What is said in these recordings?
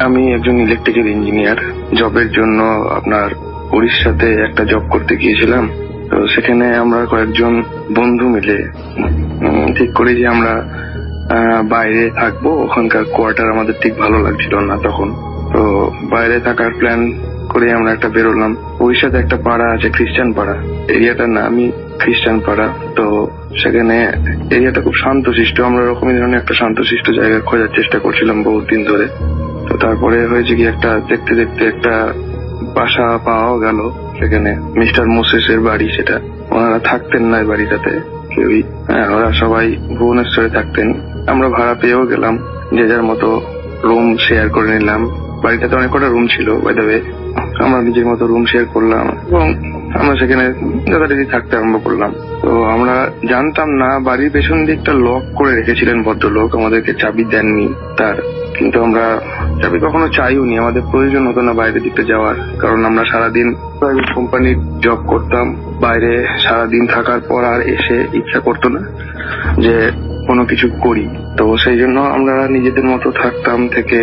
আমি একজন electrical engineer, জবের জন্য আপনার উড়িষ্যাতে একটা জব করতে গিয়েছিলাম। তো সেখানে আমরা কয়েকজন বন্ধু মিলে ঠিক করি যে আমরা বাইরে থাকবো। ওখানকার কোয়ার্টার আমাদের ঠিক ভালো লাগছিল না তখন। তো বাইরে থাকার প্ল্যান করে আমরা একটা বেরোলাম। উড়িষ্যাতে একটা পাড়া আছে, খ্রিস্টান পাড়া, এরিয়াটার নামই খ্রিস্টান পাড়া। তো সেখানে এরিয়াটা খুব শান্তশিষ্ট। আমরা ওরকমই ধরনের একটা শান্তশিষ্ট জায়গা খোঁজার চেষ্টা করছিলাম বহুত দিন ধরে। তো তারপরে হয়েছে কি, একটা দেখতে দেখতে একটা বাসা পাওয়া গেল সেখানে। মিস্টার মোসেসের বাড়ি সেটা। ওনারা থাকতেন না এই বাড়িটাতে কেউই। ওরা সবাই ভুবনেশ্বরে থাকতেন। আমরা ভাড়া পেয়েও গেলাম, যে যার মতো রুম শেয়ার করে নিলাম। বাড়িটাতে অনেক কটা রুম ছিল বাই দ্য ওয়ে। আমরা নিজের মতো রুম শেয়ার করলাম এবং আমরা সেখানে যথারীতি থাকতে আরম্ভ করলাম। তো আমরা জানতাম না বাড়ির পেছন দিকটা লক করে রেখেছিলেন ভদ্রলোক, আমাদেরকে চাবি দেননি তার। কিন্তু আমরা চাবি কখনো চাইও নি, আমাদের প্রয়োজন হতো না বাইরের দিকটা যাওয়ার। কারণ আমরা সারাদিন প্রাইভেট কোম্পানির জব করতাম, বাইরে সারাদিন থাকার পর আর এসে ইচ্ছা করতো না যে কোনো কিছু করি। তো সেই জন্য আমরা নিজেদের মতো থাকতাম, থেকে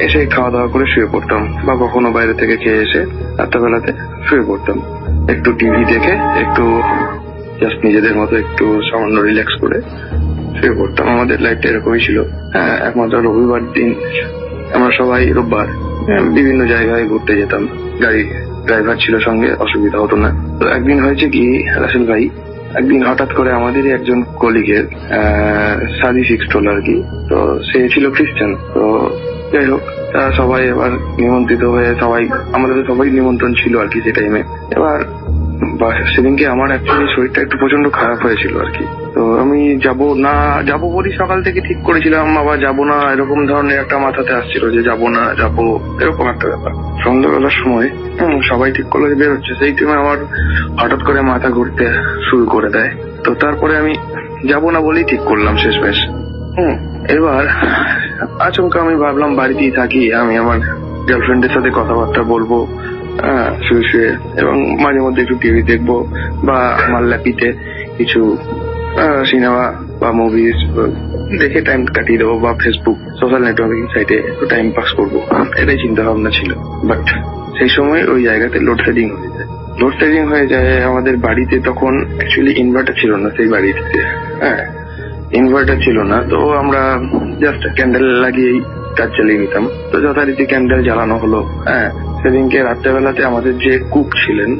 এসে খাওয়া দাওয়া করে শুয়ে পড়তাম, বা কখনো বাইরে থেকে খেয়ে এসে রাত্রেবেলাতে শুয়ে পড়তাম। একটু টিভি দেখে, একটু জাস্ট নিজেদের মতো একটু সামান্য রিল্যাক্স করে শুয়ে পড়তাম। আমাদের লাইফটা এরকমই ছিল। একমাত্র রবিবার দিন আমরা সবাই রোববার বিভিন্ন জায়গায় ঘুরতে যেতাম। গাড়ি ড্রাইভার ছিল সঙ্গে, অসুবিধা হতো না। তো একদিন হয়েছে কি রাসেল ভাই, একদিন হঠাৎ করে আমাদেরই একজন কলিগের শাদি ফিক্সড হলো আর কি। তো সে ছিল খ্রিস্টান। তো যাই হোক, তারা সবাই এবার নিমন্ত্রিত হয়ে সবাই, আমাদের সবাই নিমন্ত্রণ ছিল আর কি সে টাইমে। এবার সেদিনকে আমার অ্যাকচুয়ালি শরীরটা একটু প্রচন্ড খারাপ হয়েছিল আর কি। তো আমি যাবো বলি সকাল থেকে ঠিক করেছিলাম, আবার যাবো না এরকম ধরনের একটা মাথাতে আসছিল যে যাবো না যাবো, এরকম একটা ব্যাপার। সন্ধ্যাবেলার সময় সবাই ঠিক করলো যে বেরোচ্ছে, সেই টাইমে আমার হঠাৎ করে মাথা ঘুরতে শুরু করে দেয়। তো তারপরে আমি যাবো না বলেই ঠিক করলাম শেষমেশ। এবার আচমকা আমি ভাবলাম বাড়িতেই থাকি, আমি আমার গার্লফ্রেন্ডের সাথে কথাবার্তা বলবো শুয়ে শুয়ে, এবং মাঝে মধ্যে একটু টিভি দেখবো, বা আমার ল্যাপিতে কিছু সিনেমা বা মুভিজ দেখে টাইম কাটিয়ে দেবো, বা ফেসবুক সোশ্যাল নেটওয়ার্কিং সাইটে একটু টাইম পাস করবো, এটাই চিন্তা ভাবনা ছিল। বাট সেই সময় ওই জায়গাতে লোডশেডিং হয়ে যায়। লোডশেডিং হয়ে যায় আমাদের বাড়িতে। তখন অ্যাকচুয়ালি ইনভার্টার ছিল না সেই বাড়িতে। ইনভার্টার ছিল না। তো আমরা জাস্ট ক্যান্ডেল লাগিয়েই কাজ চালিয়ে নিতাম। তো যথারীতি ক্যান্ডেল জ্বালানো হলো। সেদিনকে রাত্রেবেলাতে আমাদের যে কুক ছিলেন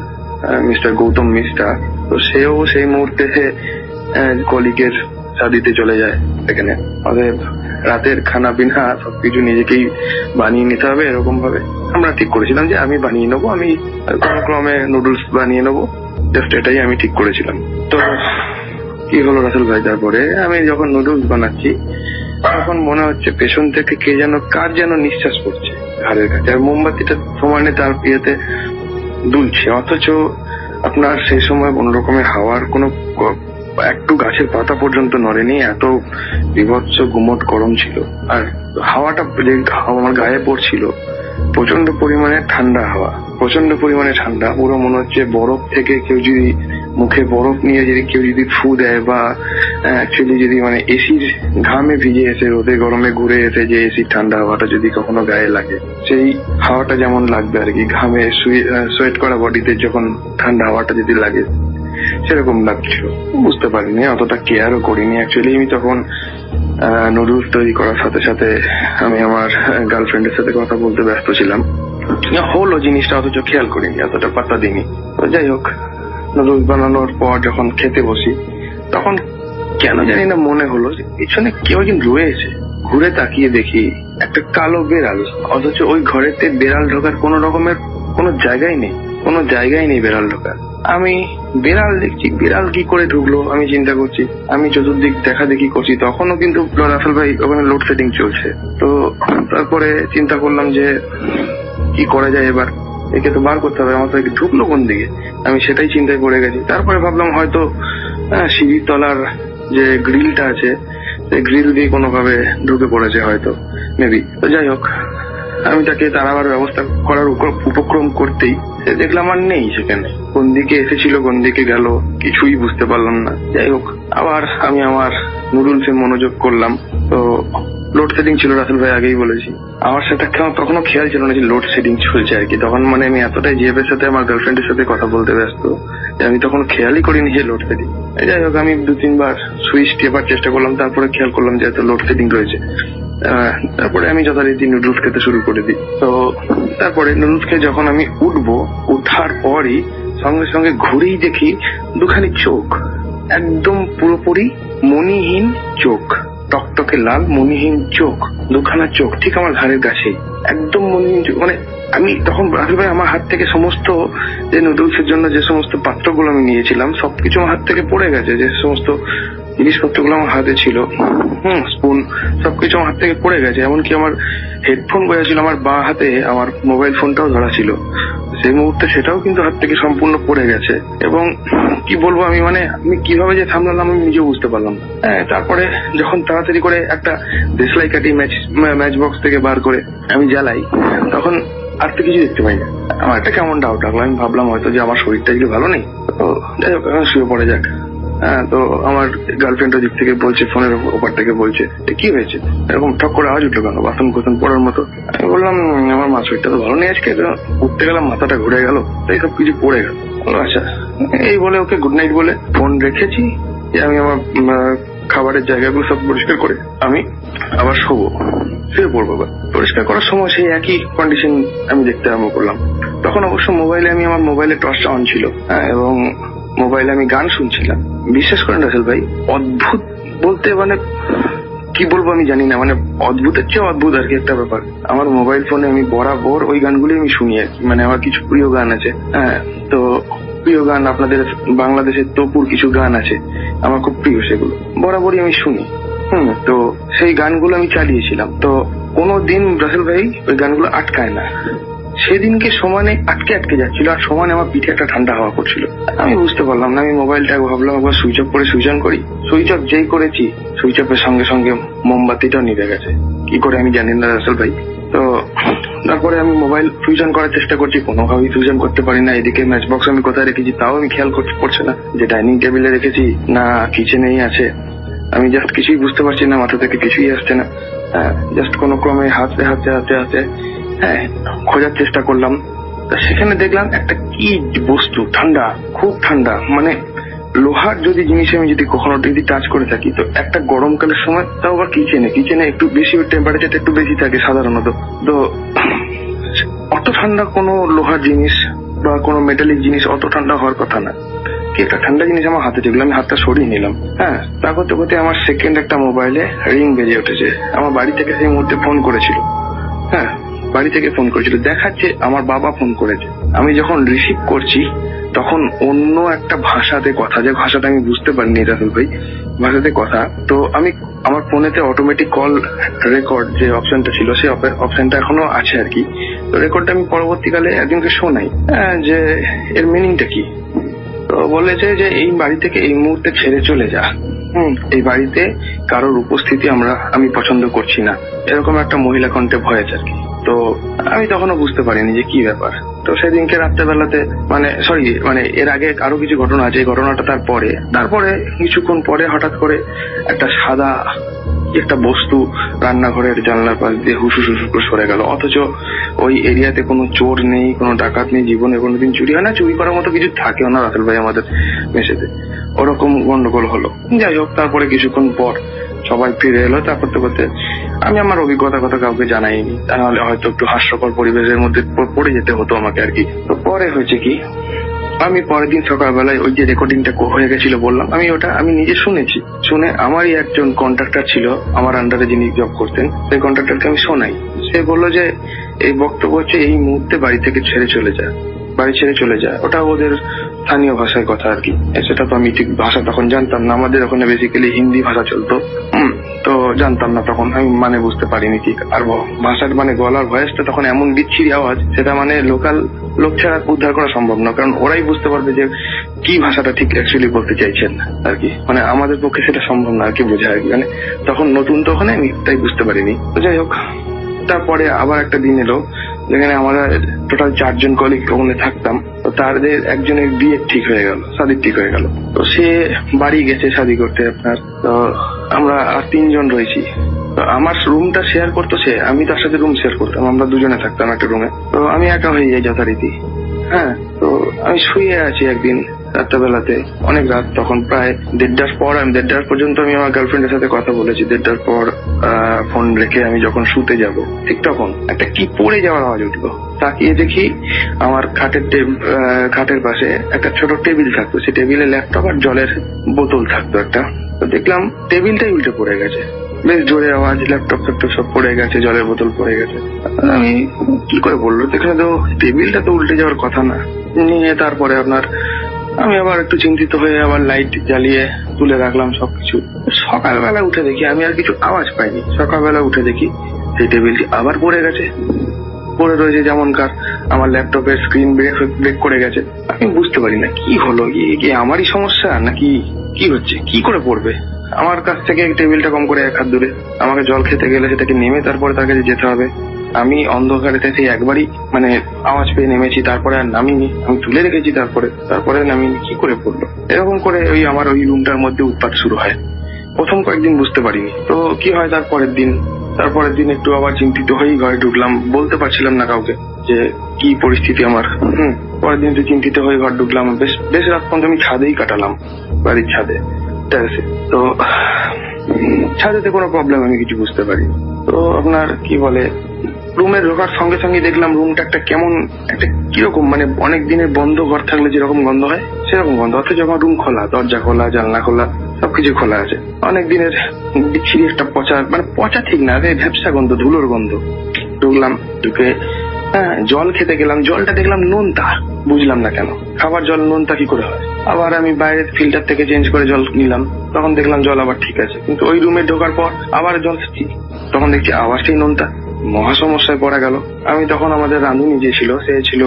মিস্টার গৌতম মিশ্রা, তো সেও সেই মুহূর্তে কলিগের শাদিতে চলে যায়। সেখানে আমাদের রাতের খানা পিনা সবকিছু নিজেকেই বানিয়ে নিতে হবে। এরকম ভাবে আমরা ঠিক করেছিলাম যে আমি বানিয়ে নেবো, আমি কোনো ক্রমে নুডলস বানিয়ে নেবো, জাস্ট এটাই আমি ঠিক করেছিলাম। তো কি হলো রাসেল ভাই, তারপরে আমি যখন নুডলস বানাচ্ছি তখন মনে হচ্ছে পেছন থেকে কে যেন, কার যেন নিঃশ্বাস পড়ছে ঘাড়ের কাছে, আর মোমবাতিটা সমানে তার পিয়েতে দুলছে। অথচ আপনার সেই সময় কোন রকমের হাওয়ার কোনো একটু গাছের পাতা পর্যন্ত নড়েনি, এত বিভৎস গুমট গরম ছিল। আর হাওয়াটা যে আমার গায়ে পড়ছিল প্রচন্ড পরিমাণে ঠান্ডা হাওয়া, প্রচন্ড পরিমাণে ঠান্ডা। পুরো মনে হচ্ছে বরফ থেকে কেউ যদি মুখে বরফ নিয়ে যদি কেউ যদি ফু দেয়, বা অ্যাকচুয়ালি যদি মানে এসির ঘামে ভিজে এসে রোদে গরমে ঘুরে এসে যে এসির ঠান্ডা হাওয়াটা যদি কখনো গায়ে লাগে, সেই হাওয়াটা যেমন লাগবে আর কি, ঘামে সোয়েট করা বডিতে যখন ঠান্ডা হাওয়াটা যদি লাগে সেরকম লাগছিল। বুঝতে পারিনি, অতটা কেয়ারও করিনি। অ্যাকচুয়ালি আমি তখন নুডলস তৈরি করার সাথে সাথে আমি আমার গার্লফ্রেন্ডের সাথে কথা বলতে ব্যস্ত ছিলাম। হলো জিনিসটা, অথচ খেয়াল করিনি, অতটা পাত্তা দিইনি। তো যাই হোক, নুডলস বানানোর পর যখন খেতে বসি তখন কেন জানি না মনে হলো যে পিছনে কেউ একজন রয়েছে। ঘুরে তাকিয়ে দেখি একটা কালো বেড়াল, অথচ ওই ঘরেতে বেড়াল ঢোকার কোন রকমের কোনো জায়গাই নেই, কোনো জায়গাই নেই বেড়াল ঢোকার। আমি বেড়াল দেখছি, বেড়াল কি করে ঢুকলো আমি চিন্তা করছি। আমি চতুর্দিক দেখা দেখি করছি, তখনও কিন্তু রাসেল ভাই ওখানে লোডশেডিং চলছে। তো তারপরে চিন্তা করলাম যে কি করা যায়, এবার একে তো বার করতে হবে। আমার তো একে ঢুকলো কোন দিকে, আমি সেটাই চিন্তায় পড়ে গেছি। তারপরে ভাবলাম হয়তো সিঁড়ির তলার যে গ্রিলটা আছে সেই গ্রিল দিয়ে কোনোভাবে ঢুকে পড়েছে হয়তো, মেবি। তো যাই হোক, আমি তাকে তাড়াবার ব্যবস্থা করার উপক্রম করতেই দেখলাম আর নেই সেখানে। কোন দিকে এসেছিল কোন দিকে গেল কিছুই বুঝতে পারলাম না। যাই হোক, আবার আমি আমার নুডলসে মনোযোগ করলাম। তো লোডশেডিং ছিল রাসেল ভাই, আগেই বলেছি। আমার সেটা তখনও খেয়াল ছিল না যে লোডশেডিং চলছে আর কি। তখন মানে আমি এতটাই জিএফের সাথে আমার গার্লফ্রেন্ডের সাথে কথা বলতে ব্যস্ত যে আমি তখন খেয়ালই করিনি যে লোডশেডিং। যাই হোক, আমি 2-3 বার সুইচ টেপার চেষ্টা করলাম, তারপরে খেয়াল করলাম যে এত লোডশেডিং রয়েছে। তারপরে আমি যথারীতি নুডলস খেতে শুরু করে দিই। তো তারপরে নুডলস খেয়ে যখন আমি উঠবো, উঠার পরই সঙ্গে সঙ্গে ঘুরেই দেখি দুখানি চোখ, একদম পুরোপুরি মণিহীন চোখ, টকটকে লাল মণিহীন চোখ, দুখানা চোখ ঠিক আমার ঘাড়ের কাছেই, একদম মণিহীন চোখ। মানে আমি তখন রাহুল ভাই আমার হাত থেকে সমস্ত যে নুডলসের জন্য যে সমস্ত পাত্রগুলো আমি নিয়েছিলাম সবকিছু আমার হাত থেকে পড়ে গেছে। যে সমস্ত জিনিসপত্রগুলো আমার হাতে ছিল, স্পুন, সবকিছু আমার হাত থেকে পড়ে গেছে। এমনকি আমার হেডফোন বোঝা ছিল আমার বাঁ হাতে, আমার মোবাইল ফোনটাও ধরা ছিল। সেই মুহূর্তে সেটাও কিন্তু হাত থেকে সম্পূর্ণ পড়ে গেছে। এবং কি বলবো, আমি কিভাবে যে সামলালাম আমি নিজেও বুঝতে পারলাম। তারপরে যখন তাড়াতাড়ি করে একটা দেশলাই কাটি ম্যাচ বক্স থেকে বার করে আমি জ্বালাই, তখন আর তো কিছু দেখতে পাই না। আমার একটা কেমন ডাউট লাগলো, আমি ভাবলাম হয়তো যে আমার শরীরটা যদি ভালো নেই। তো যাই হোক, এখন শুয়ে পড়ে যাক। তো আমার গার্লফ্রেন্ড দিক থেকে বলছে, ফোনের ওপর থেকে বলছে কি হয়েছে, এরকম ঠক করে আওয়াজ উঠলো কেন, বাথরুম কোথন পড়ার মতো। আমি বললাম আমার মা শরীরটা তো ভালো নেই আজকে, উঠতে গেলাম মাথাটা ঘুরে গেল, তাই সব কিছু পড়ে গেল। আচ্ছা, এই বলে ওকে গুড নাইট বলে ফোন রেখেছি। আমি আমার খাবারের জায়গাগুলো সব পরিষ্কার করে আমি আবার শুয়ে পড়বো। পরিষ্কার করার সময় সেই একই কন্ডিশন আমি দেখতে আরম্ভ করলাম। তখন অবশ্য আমার মোবাইলে টর্চটা অন ছিল, এবং মোবাইলে আমি গান শুনছিলাম। বিশ্বাস করেন রাসেল ভাই, অদ্ভুত বলতে মানে কি বলবো আমি জানি না, মানে অদ্ভুতের চেয়ে অদ্ভুত আর কি একটা ব্যাপার। আমার মোবাইল ফোনে আমি বরাবর ওই গানগুলি আমি শুনি আর কি। মানে আমার কিছু প্রিয় গান আছে, তো প্রিয় গান আপনাদের বাংলাদেশের তপুর কিছু গান আছে আমার খুব প্রিয়, সেগুলো বরাবরই আমি শুনি। তো সেই গানগুলো আমি চালিয়েছিলাম। তো কোনোদিন রাসেল ভাই ওই গানগুলো আটকায় না, সেদিনকে সমানে আটকে যাচ্ছিল, আর সমানে আমার পিঠে একটা ঠান্ডা হাওয়া করছিল। আমি বুঝতে পারলাম না, আমি মোবাইলটা ভাবলাম একবার সুইচ অফ করে সুইচ অন করি। সুইচ অফ যেই করেছি, সুইচ অফের সঙ্গে সঙ্গে মোমবাতিটাও নিভে গেছে। কি করে আমি জানি না রাসেল ভাই। তো তারপরে আমি মোবাইল সুইচ অন করার চেষ্টা করছি, কোনোভাবেই সুইচ অন করতে পারি না। এদিকে ম্যাচ বক্স আমি কোথায় রেখেছি তাও আমি খেয়াল করছে না, যে ডাইনিং টেবিলে রেখেছি না কিচেনেই আছে। আমি জাস্ট কিছুই বুঝতে পারছি না, মাথা থেকে কিছুই আসছে না। জাস্ট কোনো ক্রমে হাতে খোঁজার চেষ্টা করলাম। সেখানে দেখলাম একটা কি বস্তু, ঠান্ডা, খুব ঠান্ডা, মানে লোহার যদি জিনিস আমি যদি কখনো যদি টাচ করে থাকি, তো একটা গরমকালের সময়, তাও আবার কিচেনে একটু বেশি টেম্পারেচারটা একটু বেশি থাকে সাধারণত। তো অত ঠান্ডা কোনো লোহার জিনিস বা কোনো মেটালিক জিনিস অত ঠান্ডা হওয়ার কথা না। একটা ঠান্ডা জিনিস আমার হাতে দেখলাম, আমি হাতটা সরিয়ে নিলাম। তা করতে করতে আমার সেকেন্ড একটা মোবাইলে রিং বেজে উঠেছে। আমার বাড়ি থেকে সেই মুহূর্তে ফোন করেছিল। বাড়ি থেকে ফোন করেছিল, দেখাচ্ছে আমার বাবা ফোন করেছে। আমি যখন রিসিভ করছি তখন অন্য একটা ভাষাতে কথা, যে ভাষাটা আমি বুঝতে পারিনি রাহুল ভাই, ভাষাতে কথা। তো আমি আমার ফোনেতে অটোমেটিক কল রেকর্ড যে অপশনটা ছিল, সেই অপশনটা এখনো আছে আর কি। তো রেকর্ডটা আমি পরবর্তীকালে একজনকে শোনাই, যে এর মিনিংটা কি। তো বলেছে যে এই বাড়ি থেকে এই মুহূর্তে ছেড়ে চলে যা, এই বাড়িতে কারোর উপস্থিতি আমি পছন্দ করছি না, এরকম একটা মহিলা কণ্ঠে ভয়েস আর কি। তো আমি তখনও বুঝতে পারিনি যে কি ব্যাপার। তো সেদিনকে রাত্রেবেলাতে মানে এর আগে আরো কিছু ঘটনা আছে, এই ঘটনাটা তারপরে কিছুক্ষণ পরে হঠাৎ করে একটা সাদা একটা বস্তু রান্নাঘরের জানলার পাশ দিয়ে হুসুস করে সরে গেল। অথচ ওই এরিয়াতে কোনো চোর নেই, কোনো ডাকাত নেই, জীবনে কোনোদিন চুরি হয় না, চুরি করার মতো কিছু থাকেও না রাসেল ভাই আমাদের মেসেতে। ওরকম গন্ডগোল হলো। যাই হোক, তারপরে কিছুক্ষণ পর সবাই ফিরে এলো। তা করতে করতে আমি আমার অভিজ্ঞতার কথা কাউকে জানাইনি, তাহলে হয়তো একটু হাস্যকর পরিবেশের মধ্যে পড়ে যেতে হতো আমাকে আর কি। তো পরে হয়েছে কি, আমি পরের দিন সকালবেলায় ওই যে রেকর্ডিংটা হয়ে গেছিল বললাম, আমি নিজে শুনেছি। শুনে আমারই একজন কন্ট্রাক্টর ছিল আমার আন্ডারে, যিনি জব করতেন, সেই কন্ট্রাক্টরকে আমি শোনাই। সে বললো যে এই বক্তব্য হচ্ছে এই মুহূর্তে বাড়ি থেকে ছেড়ে চলে যায়। ওটা ওদের স্থানীয় ভাষার কথা আর কি। সেটা তো আমি ঠিক ভাষা তখন জানতাম না, আমাদের ওখানে বেসিক্যালি হিন্দি ভাষা চলতো। তো জানতাম না তখন, আমি মানে বুঝতে পারিনি কি। আর ভাষার মানে গলার ভয়েসটা তখন এমন বিচ্ছিরি আওয়াজ, সেটা মানে লোকাল লোক ছাড়া উদ্ধার করা সম্ভব না, কারণ ওরাই বুঝতে পারবে যে কি ভাষাটা ঠিক অ্যাকচুয়ালি বলতে চাইছেন আর কি। মানে আমাদের পক্ষে সেটা সম্ভব না আর কি বোঝা আর কি। মানে তখন নতুন তো ওখানে, আমি তাই বুঝতে পারিনি। তো যাই হোক, তারপরে আবার একটা দিন এলো যেখানে আমরা টোটাল 4 জন কলিগ ওখানে থাকতাম। তো তাদের একজনের বিয়ে ঠিক হয়ে গেল, শাদী ঠিক হয়ে গেল। তো সে বাড়ি গেছে শাদী করতে আপনার। তো আমরা আর 3 জন রয়েছি। তো আমার রুমটা শেয়ার করতো সে, আমি তার সাথে রুম শেয়ার করতাম, আমরা দুজনে থাকতাম একটা রুমে। তো আমি একা হয়ে যাই যথারীতি। হ্যাঁ, তো আমি শুয়ে আছি একদিন রাত্রেবেলাতে, অনেক রাত তখন, প্রায় 1:30টার পর। আমি 1:30 পর্যন্ত আমি আমার গার্লফ্রেন্ডের সাথে কথা বলেছি। 1:30টার পর ফোন রেখে আমি যখন শুতে যাব, ঠিক তখন একটা কি পড়ে যাওয়ার আওয়াজ উঠলো। তাকিয়ে দেখি আমার খাটের পাশে একটা ছোট টেবিল থাকতো, সেই টেবিলে ল্যাপটপ আর জলের বোতল থাকতো একটা। তো দেখলাম টেবিলটাই উল্টে পড়ে গেছে, বেশ জোরে আওয়াজ, ল্যাপটপ সব পড়ে গেছে, জলের বোতল পড়ে গেছে। আমি কি করে বললো, দেখলে তো টেবিলটা তো উল্টে যাওয়ার কথা না। নিয়ে তারপরে আমি আবার একটু চিন্তিত হয়ে আবার লাইট জ্বালিয়ে তুলে রাখলাম সবকিছু। সকালবেলা উঠে দেখি আমি আর কিছু আওয়াজ পাইনি। সকালবেলা উঠে দেখি সেই টেবিলটি আবার পড়ে গেছে, পড়ে রয়েছে যেমনকার। আমার ল্যাপটপের স্ক্রিন ব্রেক করে গেছে। আমি বুঝতে পারি না কি হলো, কি আমারই সমস্যা নাকি কি হচ্ছে, কি করে পড়বে। আমার কাছ থেকে টেবিলটা কম করে 1 হাত দূরে। আমাকে জল খেতে গেলে সেটাকে নেমে তারপরে তার কাছে যেতে হবে। আমি অন্ধকারে থেকে একবারই আওয়াজ পেয়ে নেমেছি, তারপরে আর নামিনি। আমি তুলে রেখেছি, তারপরে নামিনি। কি করে পড়লো এরকম করে? আমার ওই রুমটার মধ্যে উৎপাত শুরু হয়। প্রথম কয়েকদিন বুঝতে পারিনি। তো কি হয়, তারপরের দিন একটু আবার চিন্তিত হয়েই ঘরে ঢুকলাম। বলতে পারছিলাম না কাউকে যে কি পরিস্থিতি আমার। পরের দিন একটু চিন্তিত হয়ে ঘর ঢুকলাম। বেশ রাত পর্যন্ত আমি ছাদেই কাটালাম, বাড়ির ছাদে, টেরেসে। তো ছাদেতে কোনো প্রবলেম আমি কিছু বুঝতে পারি। তো আপনার কি বলে, রুমে ঢোকার সঙ্গে সঙ্গে দেখলাম রুমটা একটা কেমন, একটা কিরকম, অনেক দিনের বন্ধ ঘর থাকলে যেরকম গন্ধ হয় সেরকম গন্ধ। অথচ আমার রুম খোলা, দরজা খোলা, জানলা খোলা, সবকিছু খোলা আছে। অনেক দিনের বিচ্ছিরি একটা পচা ঠিক না, ভ্যাপসা গন্ধ, ধুলোর গন্ধ। ঢুকলাম, ঢুকে জল খেতে গেলাম। জলটা দেখলাম নোনতা, বুঝলাম না কেন খাবার জল নোনতা কি করে হয়। আবার আমি বাইরের ফিল্টার থেকে চেঞ্জ করে জল নিলাম, তখন দেখলাম জল আবার ঠিক আছে। কিন্তু ওই রুমে ঢোকার পর আবার জল খাচ্ছি, তখন দেখছি আবার সেই নোনতা। মহা সমস্যায় পড়া গেল। আমি তখন আমাদের রাঁধুনি যে ছিল, সে ছিল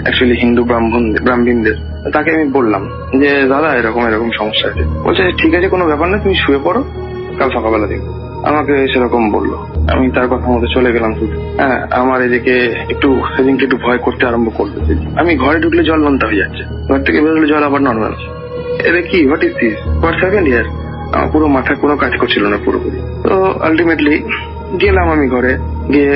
অ্যাকচুয়ালি হিন্দু ব্রাহ্মণদের। তাকে আমি বললাম যে দাদা এরকম সমস্যা আছে। বলছে ঠিক আছে, কোনো ব্যাপার না, তুমি শুয়ে পড়ো, কাল সকালবেলা দেখো। আমাকে সেরকম বললো। আমি তার কথা মতো চলে গেলাম শুধু। আমার এদিকে সেদিনকে একটু ভয় করতে আরম্ভ করলো। আমি ঘরে ঢুকলে জল নোনতা হয়ে যাচ্ছে, ঘর থেকে বেরোলে জল আবার নর্মাল। এটা কি, what is this, what's happened here? আমার পুরো মাথা কোনো কাজ করছিল না পুরোপুরি। তো আলটিমেটলি গেলাম আমি ঘরে, গিয়ে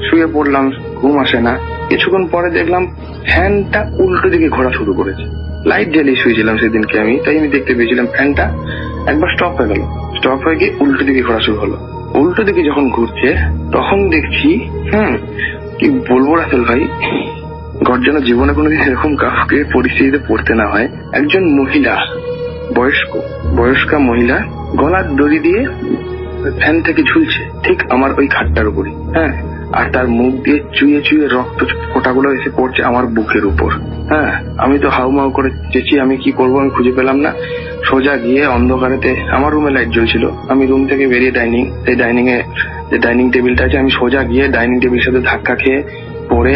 শুয়ে পড়লাম, ঘুম আসে না। কিছুক্ষণ পরে দেখলাম ফ্যানটা উল্টো দিকে ঘোরা শুরু করেছে। লাইট জ্বালিয়ে শুয়েছিলাম সেদিনকে আমি, তাই আমি দেখতে পেয়েছিলাম ফ্যানটা একবার স্টপ হয়ে গেল, স্টপ হয়ে গিয়ে উল্টো দিকে ঘোরা শুরু হলো। উল্টো দিকে যখন ঘুরছে তখন দেখছি, কি বলবো রাসেল ভাই, যেন জীবনে কোনোদিন এরকম কাউকে পরিস্থিতিতে পড়তে না হয়। একজন মহিলা, বয়স্কা মহিলা, গলার দড়ি দিয়ে ফ্যান থেকে ঝুলছে ঠিক আমার ওই খাটটার উপরে। আর তার মুখ দিয়ে চুয়ে চুয়ে রক্ত ফোঁটাগুলো এসে পড়ছে আমার বুকের উপর। আমি তো হাউমাউ করে চেঁচি, আমি কি করবো আমি খুঁজে পেলাম না। সোজা গিয়ে অন্ধকারেতে, আমার রুমে লাইট জ্বলছিল, আমি রুম থেকে বেরিয়ে সেই ডাইনিং টেবিলটা আছে, আমি সোজা গিয়ে ডাইনিং টেবিলের সাথে ধাক্কা খেয়ে পড়ে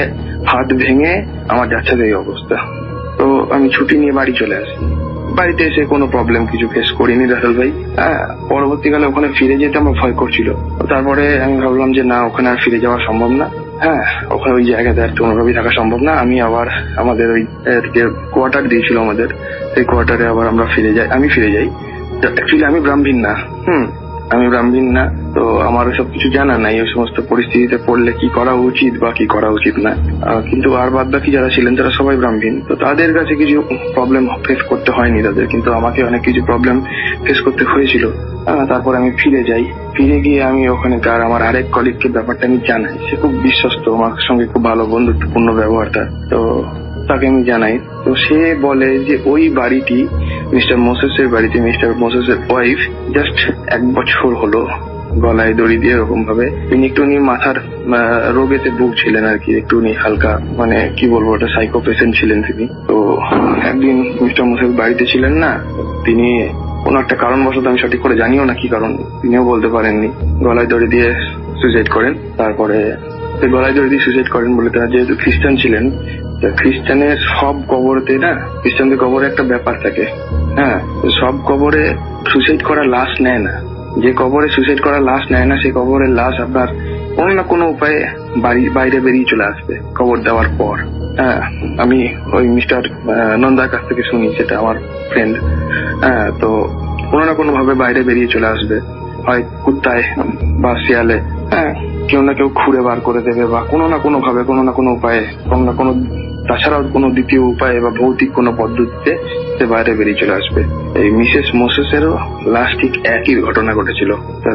হাত ভেঙে আমার যাচ্ছে এই অবস্থা। তো আমি ছুটি নিয়ে বাড়ি চলে আসি। বাড়িতে এসে কোনো প্রবলেম কিছু ফেস করিনি রাসেল ভাই। পরবর্তীকালে ওখানে ফিরে যেতে আমার ভয় করছিল। তারপরে আমি ভাবলাম যে না, ওখানে আর ফিরে যাওয়া সম্ভব না। ওখানে ওই জায়গাতে আর কোনোভাবেই থাকা সম্ভব না। আমি আবার আমাদের ওই কোয়ার্টার দিয়েছিল আমাদের, সেই কোয়ার্টারে আবার আমি ফিরে যাই। অ্যাকচুয়ালি আমি ব্রাহ্মণ না, তো আমার সব কিছু জানা নাই ওই সমস্ত পরিস্থিতিতে পড়লে কি করা উচিত বা কি করা উচিত না। কিন্তু আর বাদ বাকি যারা ছিলেন তারা সবাই ব্রাহ্মণ, তো তাদের কাছে কিছু প্রবলেম ফেস করতে হয়নি তাদের, কিন্তু আমাকে অনেক কিছু প্রবলেম ফেস করতে হয়েছিল। তারপর আমি ফিরে গিয়ে আমি ওখানকার আমার আরেক কলিগকে ব্যাপারটা আমি জানাই। সে খুব বিশ্বস্ত, আমার সঙ্গে খুব ভালো বন্ধুত্বপূর্ণ ব্যবহারটা। তো তাকে আমি জানাই। তো সে বলে যে ওই বাড়িটি মিস্টার মোসেসের বাড়িতে মিস্টার মোসেসের ওয়াইফ জাস্ট 1 বছর হলো গলায় দড়ি দিয়ে এরকম ভাবে, তিনি একটুখানি মাথার রোগেতে ভুগছিলেন আর কি, একটুখানি হালকা, কি বলবো, ওটা সাইকো পেশেন্ট ছিলেন তিনি। তো একদিন মিস্টার মোসেস বাড়িতে ছিলেন না, তিনি কোনো একটা কারণবশত, আমি সঠিক করে জানিও না কি কারণ, তিনিও বলতে পারেননি, গলায় দড়ি দিয়ে সুইসাইড করেন। তারপরে গলায় দড়ি দিয়ে সুইসাইড করেন বলে, তারা যেহেতু খ্রিস্টান ছিলেন, খ্রিস্টানের সব কবরতে খ্রিস্টানদের কবরে একটা ব্যাপার থাকে। সব কবরে সুইসাইড করা লাশ নেয় না। যে কবরে সুইসাইড করা লাশ নেয় না, সেই কবরের লাশ আপনার কোনো না কোনো উপায়ে বাইরে বেরিয়ে চলে আসবে কবর দেওয়ার পর। আমি ওই মিস্টার নন্দার কাছ থেকে শুনি, সেটা আমার ফ্রেন্ড। তো কোনো না কোনো ভাবে বাইরে বেরিয়ে চলে আসবে। হয় কুত্তায় বা শিয়ালে, হ্যাঁ, কেউ না কেউ খুঁড়ে বার করে দেবে, বা কোনো না কোনো ভাবে, কোনো না কোনো উপায়ে, কোনো না কোনো, তাছাড়াও কোনো দ্বিতীয় উপায়ে বা ভৌতিক কোনো পদ্ধতিতে সে বাইরে বেরিয়ে চলে আসবে। এই মিসেস মোসেসেরও লাস্ট ঠিক একই ঘটনা ঘটেছিল।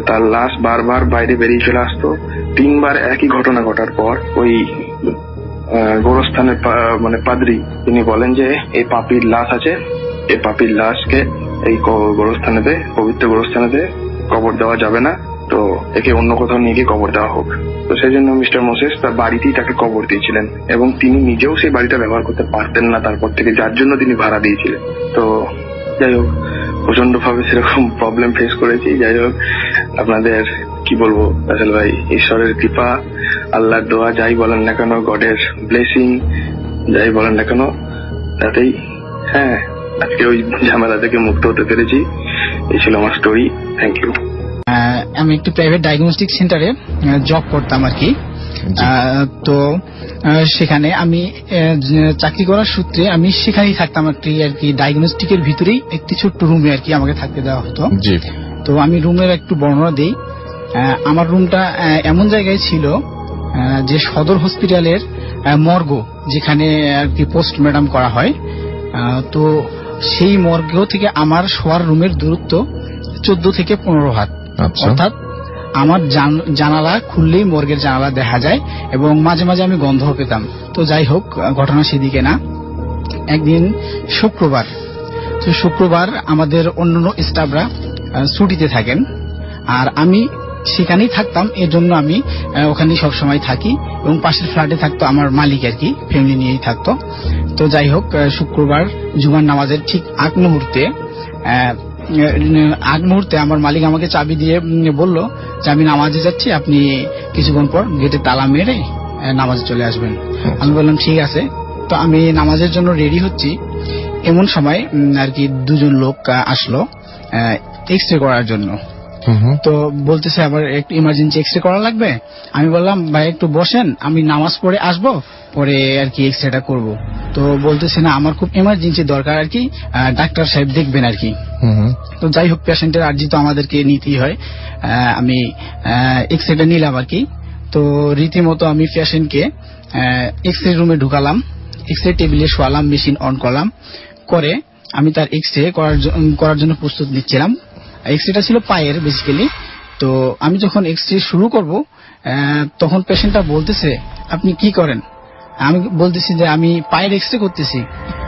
তার লাশ বারবার বাইরে বেরিয়ে চলে আসতো। 3 বার একই ঘটনা ঘটার পর ওই গোরস্থানের মানে পাদ্রী তিনি বলেন যে এই পাপীর লাশ আছে, এই পাপীর লাশকে এই গোরস্থানেতে, পবিত্র গোরস্থানেতে কবর দেওয়া যাবে না, তো একে অন্য কোথাও নিয়ে গিয়ে কবর দেওয়া হোক। তো সেই জন্য মিস্টার মোসেস তার বাড়িতেই তাকে কবর দিয়েছিলেন, এবং তিনি নিজেও সেই বাড়িটা ব্যবহার করতে পারতেন না তারপর থেকে, যার জন্য তিনি ভাড়া দিয়েছিলেন। তো যাই হোক, প্রচন্ড ভাবে সেরকম প্রবলেম ফেস করেছি। যাই হোক, আপনাদের কি বলবো রাসেল ভাই, ঈশ্বরের কৃপা, আল্লাহর দোয়া, যাই বলেন না কেন, গডের ব্লেসিং, যাই বলেন না কেন, তাতেই হ্যাঁ আজকে ওই ঝামেলা থেকে মুক্ত হতে পেরেছি। এই ছিল আমার স্টোরি। Thank you. আমি একটি প্রাইভেট ডায়াগনস্টিক সেন্টারে জব করতাম আর কি। তো সেখানে আমি চাকরি করার সূত্রে আমি সেখানেই থাকতাম একটি আর কি ডায়াগনস্টিকের ভিতরেই একটি ছোট্ট রুমে আর কি আমাকে থাকতে দেওয়া হতো। তো আমি রুমের একটু বর্ণনা দিই। আমার রুমটা এমন জায়গায় ছিল যে সদর হসপিটালের মর্গ, যেখানে আর কি পোস্টমর্টম করা হয়, তো সেই মর্গ থেকে আমার শোয়ার রুমের দূরত্ব 14 থেকে 15 হাত। অর্থাৎ আমার জানালা খুললেই মর্গের জানালা দেখা যায়, এবং মাঝে মাঝে আমি গন্ধ পেতাম। তো যাই হোক, ঘটনা সেদিকে না। একদিন শুক্রবার, তো শুক্রবার আমাদের অন্যান্য স্টাফরা ছুটিতে থাকেন, আর আমি সেখানেই থাকতাম। এর জন্য আমি ওখানেই সবসময় থাকি, এবং পাশের ফ্ল্যাটে থাকতো আমার মালিক আর কি, ফ্যামিলি নিয়েই থাকতো। তো যাই হোক, শুক্রবার জুমার নামাজের ঠিক আগ মুহূর্তে আমার মালিক আমাকে চাবি দিয়ে বলল যে আমি নামাজে যাচ্ছি, আপনি কিছুক্ষণ পর গেটে তালা মেরে নামাজে চলে আসবেন। আমি বললাম ঠিক আছে। তো আমি নামাজের জন্য রেডি হচ্ছি, এমন সময় আর কি 2জন লোক আসলো এক্স রে করার জন্য। তো বলতেছে আবার একটু ইমার্জেন্সি এক্স রে করা লাগবে। আমি বললাম ভাই একটু বসেন, আমি নামাজ পড়ে আসবো, পরে আর কি এক্স রেটা করবো। তো বলতেছে না, আমার খুব ইমার্জেন্সি দরকার আর কি, ডাক্তার সাহেব দেখবেন আর কি। তো যাই হোক, পেশেন্টের আর্জি তো আমাদেরকে নিতেই হয়। আমি এক্স রেটা নিলাম আর কি। তো রীতিমতো আমি পেশেন্টকে এক্স রে রুমে ঢুকালাম, এক্স রে টেবিলে শোয়ালাম, মেশিন অন করলাম, করে আমি তার এক্স রে করার জন্য প্রস্তুত নিচ্ছিলাম। এক্স রেটা ছিল পায়ের বেসিক্যালি। তো আমি যখন এক্স রে শুরু করব, তখন পেশেন্টটা বলতেছে আপনি কি করেন? আমি বলতেছি যে আমি পায়ের এক্স রে করতেছি।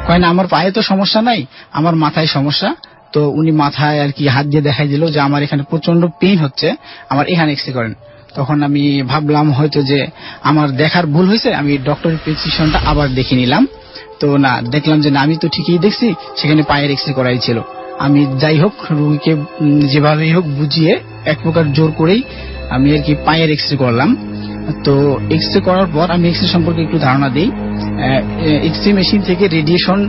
কয় না, আমার পায়ে তো সমস্যা নাই, আমার মাথায় সমস্যা। তো উনি মাথায় আর কি হাত দিয়ে দেখাই দিল যে আমার এখানে প্রচন্ড পেইন হচ্ছে, আমার এখানে এক্স রে করেন। তখন আমি ভাবলাম হয়তো যে আমার দেখার ভুল হয়েছে, আমি ডক্টরের প্রেসক্রিপশনটা আবার দেখে নিলাম। তো না, দেখলাম যে না, আমি তো ঠিকই দেখছি, সেখানে পায়ের এক্স রে করাই ছিল। আমি যাই হোক রোগীকে যেভাবেই হোক বুঝিয়ে এক প্রকার জোর করেই আমি আর কি পায়ের এক্স রে করলাম। তো এক্স রে করার পর আমি এক্স রে সম্পর্কে একটু ধারণা দিই। এক্স রে মেশিন থেকে রেডিয়েশন